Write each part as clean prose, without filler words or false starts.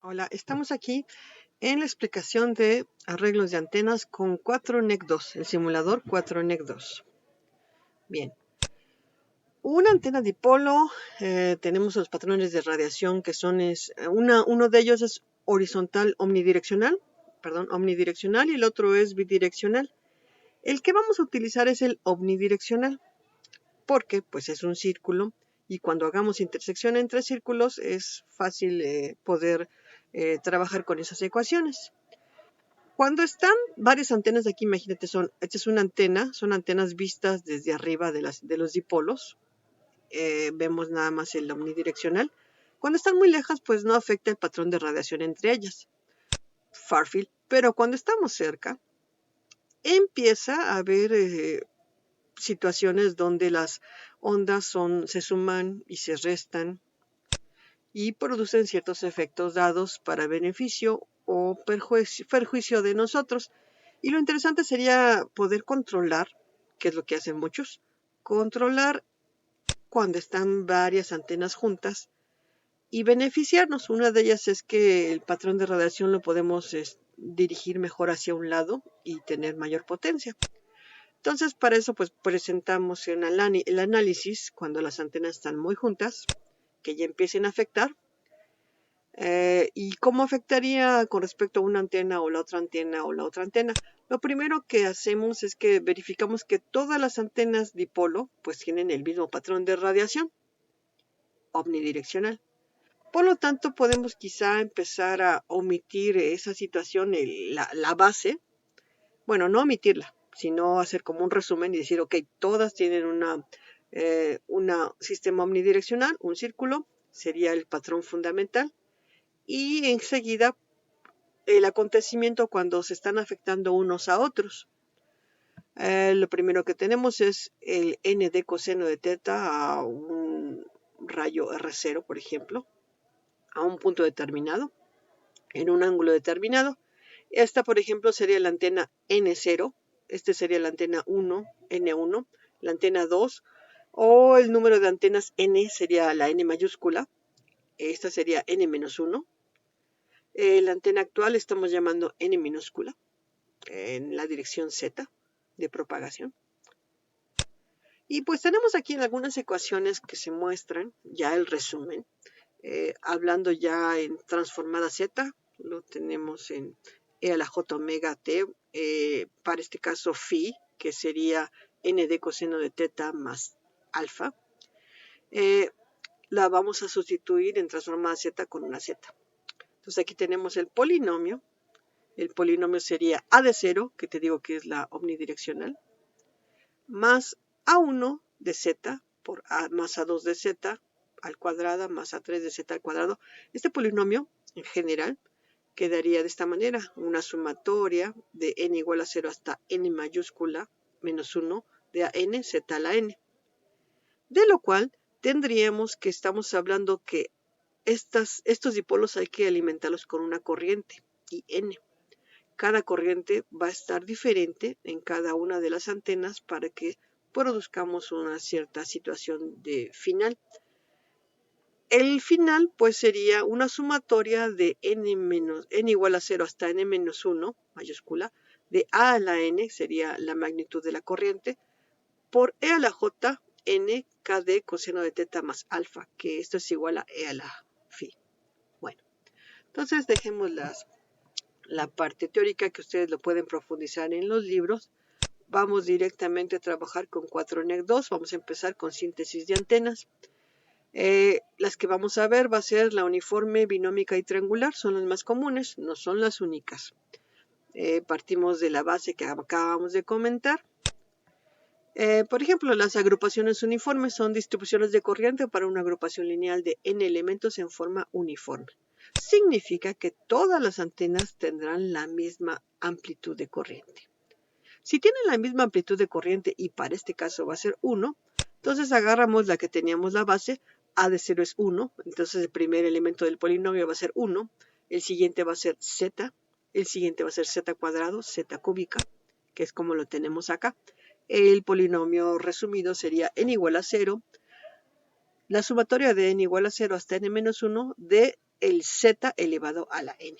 Hola, estamos aquí en la explicación de arreglos de antenas con 4NEC 2, el simulador 4NEC 2. Bien, una antena dipolo, tenemos los patrones de radiación que son, uno de ellos es horizontal omnidireccional, y el otro es bidireccional. El que vamos a utilizar es el omnidireccional, porque pues es un círculo y cuando hagamos intersección entre círculos es fácil poder trabajar con esas ecuaciones. Cuando están varias antenas de aquí, imagínate, esta es una antena, son antenas vistas desde arriba de los dipolos. Vemos nada más el omnidireccional. Cuando están muy lejas, pues no afecta el patrón de radiación entre ellas, far field. Pero cuando estamos cerca, empieza a haber situaciones donde las ondas se suman y se restan y producen ciertos efectos dados para beneficio o perjuicio de nosotros. Y lo interesante sería poder controlar, que es lo que hacen muchos, controlar cuando están varias antenas juntas y beneficiarnos. Una de ellas es que el patrón de radiación lo podemos dirigir mejor hacia un lado y tener mayor potencia. Entonces, para eso pues presentamos el análisis cuando las antenas están muy juntas, que ya empiecen a afectar. ¿Y cómo afectaría con respecto a una antena o la otra antena o la otra antena? Lo primero que hacemos es que verificamos que todas las antenas dipolo pues tienen el mismo patrón de radiación omnidireccional. Por lo tanto, podemos quizá empezar a omitir esa situación, la base. Bueno, no omitirla, sino hacer como un resumen y decir, ok, todas tienen una sistema omnidireccional, un círculo, sería el patrón fundamental. Y enseguida el acontecimiento cuando se están afectando unos a otros. Lo primero que tenemos es el n de coseno de teta a un rayo R0, por ejemplo, a un punto determinado, en un ángulo determinado. Esta, por ejemplo, sería la antena N0, este sería la antena 1, N1, la antena 2, o el número de antenas N sería la N mayúscula, esta sería N-1. La antena actual estamos llamando N minúscula en la dirección Z de propagación. Y pues tenemos aquí algunas ecuaciones que se muestran ya el resumen. Hablando ya en transformada Z, lo tenemos en E a la J omega T, para este caso phi, que sería N de coseno de teta más alfa. La vamos a sustituir en transformada Z con una Z. Entonces aquí tenemos el polinomio. El polinomio sería A de 0, que te digo que es la omnidireccional, más A1 de Z por A más A2 de Z al cuadrado más A3 de Z al cuadrado. Este polinomio, en general, quedaría de esta manera, una sumatoria de n igual a 0 hasta n mayúscula menos 1 de a n z a la n. De lo cual tendríamos que estamos hablando que estos dipolos hay que alimentarlos con una corriente, y n. Cada corriente va a estar diferente en cada una de las antenas para que produzcamos una cierta situación de final. El final pues sería una sumatoria de n igual a 0 hasta n-1 mayúscula de a la n, sería la magnitud de la corriente, por e a la j n kd coseno de teta más alfa, que esto es igual a e a la phi. Bueno, entonces dejemos la parte teórica, que ustedes lo pueden profundizar en los libros. Vamos directamente a trabajar con 4NEC 2. Vamos a empezar con síntesis de antenas. Las que vamos a ver va a ser la uniforme, binómica y triangular. Son las más comunes, no son las únicas. Partimos de la base que acabamos de comentar. Por ejemplo, las agrupaciones uniformes son distribuciones de corriente para una agrupación lineal de n elementos en forma uniforme. Significa que todas las antenas tendrán la misma amplitud de corriente. Si tienen la misma amplitud de corriente y para este caso va a ser 1, entonces agarramos la que teníamos la base, a de 0 es 1, entonces el primer elemento del polinomio va a ser 1, el siguiente va a ser z, el siguiente va a ser z cuadrado, z cúbica, que es como lo tenemos acá. El polinomio resumido sería n igual a 0, la sumatoria de n igual a 0 hasta n-1 de el z elevado a la n,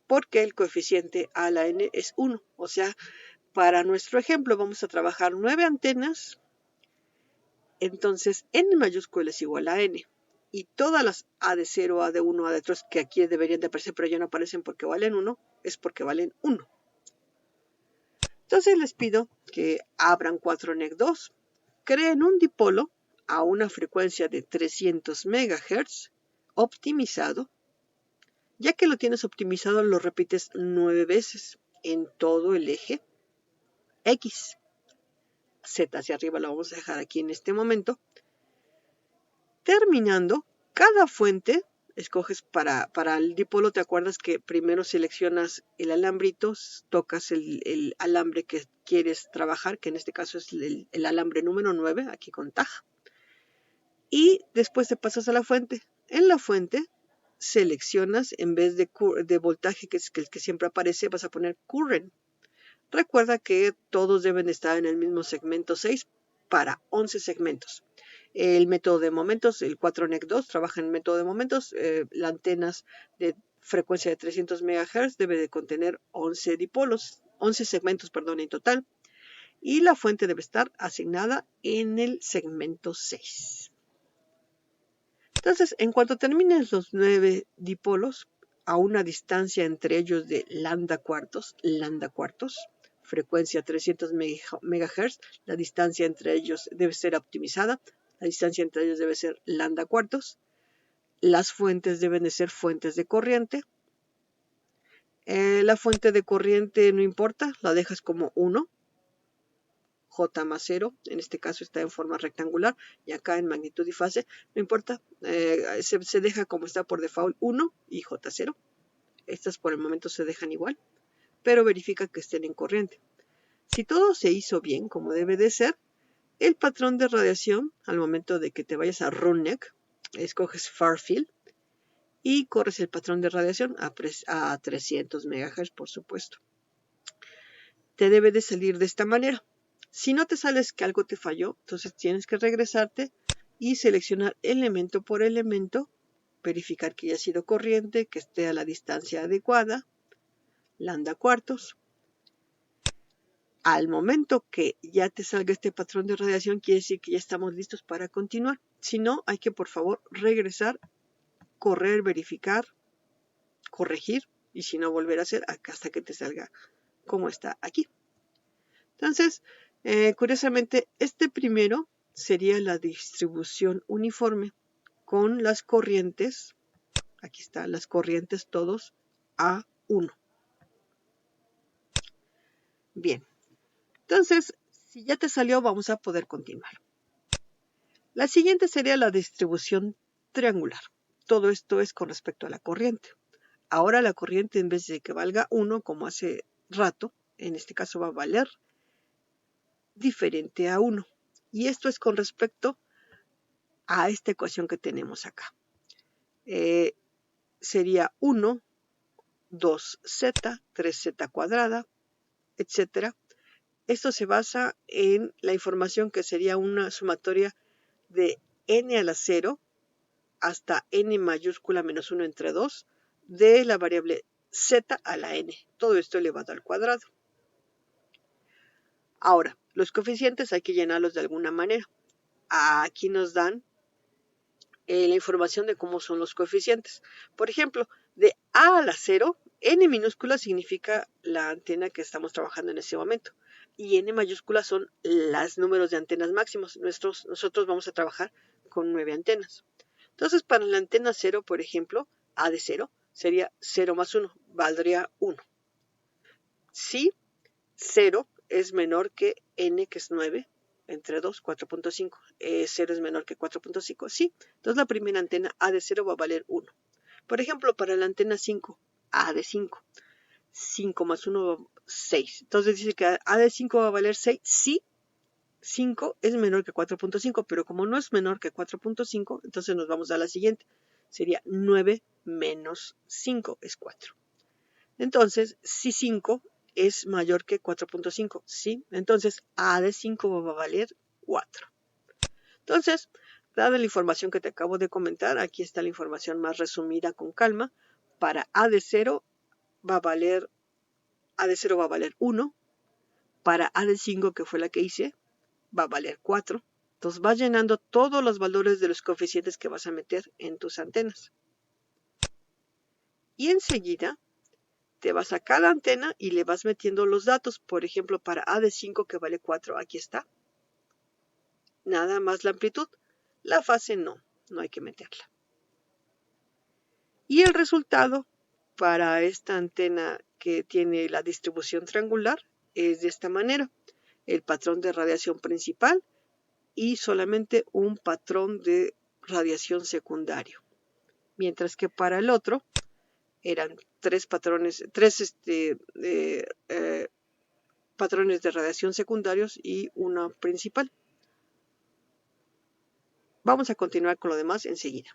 porque el coeficiente a la n es 1. O sea, para nuestro ejemplo vamos a trabajar 9 antenas, entonces n mayúscula es igual a n. Y todas las a de 0, a de 1, a de 3, que aquí deberían de aparecer, pero ya no aparecen porque valen 1, es porque valen 1. Entonces les pido que abran 4NEC2, creen un dipolo a una frecuencia de 300 MHz, optimizado. Ya que lo tienes optimizado, lo repites 9 veces en todo el eje X. Z hacia arriba lo vamos a dejar aquí en este momento. Terminando, cada fuente, escoges para el dipolo, te acuerdas que primero seleccionas el alambrito, tocas el alambre que quieres trabajar, que en este caso es el alambre número 9, aquí con tag. Y después te pasas a la fuente. En la fuente seleccionas, en vez de voltaje, que es el que siempre aparece, vas a poner current. Recuerda que todos deben estar en el mismo segmento 6 para 11 segmentos. El método de momentos, el 4NEC2, trabaja en método de momentos. Las antenas de frecuencia de 300 MHz debe de contener 11 dipolos, 11 segmentos, perdón, en total. Y la fuente debe estar asignada en el segmento 6. Entonces, en cuanto termines los 9 dipolos, a una distancia entre ellos de lambda cuartos, frecuencia 300 MHz, la distancia entre ellos debe ser optimizada, la distancia entre ellos debe ser lambda cuartos, las fuentes deben de ser fuentes de corriente, la fuente de corriente no importa, la dejas como 1, J más 0, en este caso está en forma rectangular, y acá en magnitud y fase, no importa, se deja como está por default 1 y J0. Estas por el momento se dejan igual, pero verifica que estén en corriente. Si todo se hizo bien, como debe de ser, el patrón de radiación, al momento de que te vayas a RunNEC, escoges Far Field y corres el patrón de radiación a 300 MHz, por supuesto. Te debe de salir de esta manera. Si no te sales que algo te falló, entonces tienes que regresarte y seleccionar elemento por elemento, verificar que haya sido corriente, que esté a la distancia adecuada, lambda cuartos. Al momento que ya te salga este patrón de radiación, quiere decir que ya estamos listos para continuar. Si no, hay que por favor regresar, correr, verificar, corregir y si no volver a hacer hasta que te salga como está aquí. Entonces, curiosamente, este primero sería la distribución uniforme con las corrientes, aquí están las corrientes todos A1. Bien, entonces, si ya te salió, vamos a poder continuar. La siguiente sería la distribución triangular. Todo esto es con respecto a la corriente. Ahora la corriente, en vez de que valga 1, como hace rato, en este caso va a valer diferente a 1. Y esto es con respecto a esta ecuación que tenemos acá. Sería 1, 2z, 3z cuadrada, etc. Esto se basa en la información que sería una sumatoria de n a la 0 hasta n mayúscula menos 1 entre 2 de la variable z a la n. Todo esto elevado al cuadrado. Ahora, los coeficientes hay que llenarlos de alguna manera. Aquí nos dan la información de cómo son los coeficientes. Por ejemplo, de a la 0, n minúscula significa la antena que estamos trabajando en ese momento. Y n mayúscula son los números de antenas máximos. Nosotros vamos a trabajar con 9 antenas. Entonces, para la antena 0, por ejemplo, a de 0 sería 0 más 1, valdría 1. Si 0 es menor que n, que es 9, entre 2, 4.5. 0 es menor que 4.5, sí. Entonces la primera antena A de 0 va a valer 1. Por ejemplo, para la antena 5, A de 5. 5 más 1, 6. Entonces dice que A de 5 va a valer 6, sí. 5 es menor que 4.5, pero como no es menor que 4.5, entonces nos vamos a la siguiente. Sería 9 menos 5 es 4. Entonces, si 5 es mayor que 4.5, ¿sí? Entonces, A de 5 va a valer 4. Entonces, Dada la información que te acabo de comentar, aquí está la información más resumida con calma. Para A de 0 va a valer 1. Para A de 5, que fue la que hice, va a valer 4. Entonces vas llenando todos los valores de los coeficientes que vas a meter en tus antenas. Y enseguida te vas a cada antena y le vas metiendo los datos. Por ejemplo, para A de 5, que vale 4, aquí está. Nada más la amplitud. La fase no hay que meterla. Y el resultado para esta antena que tiene la distribución triangular es de esta manera. El patrón de radiación principal y solamente un patrón de radiación secundario. Mientras que para el otro eran tres patrones de radiación secundarios y uno principal. Vamos a continuar con lo demás enseguida.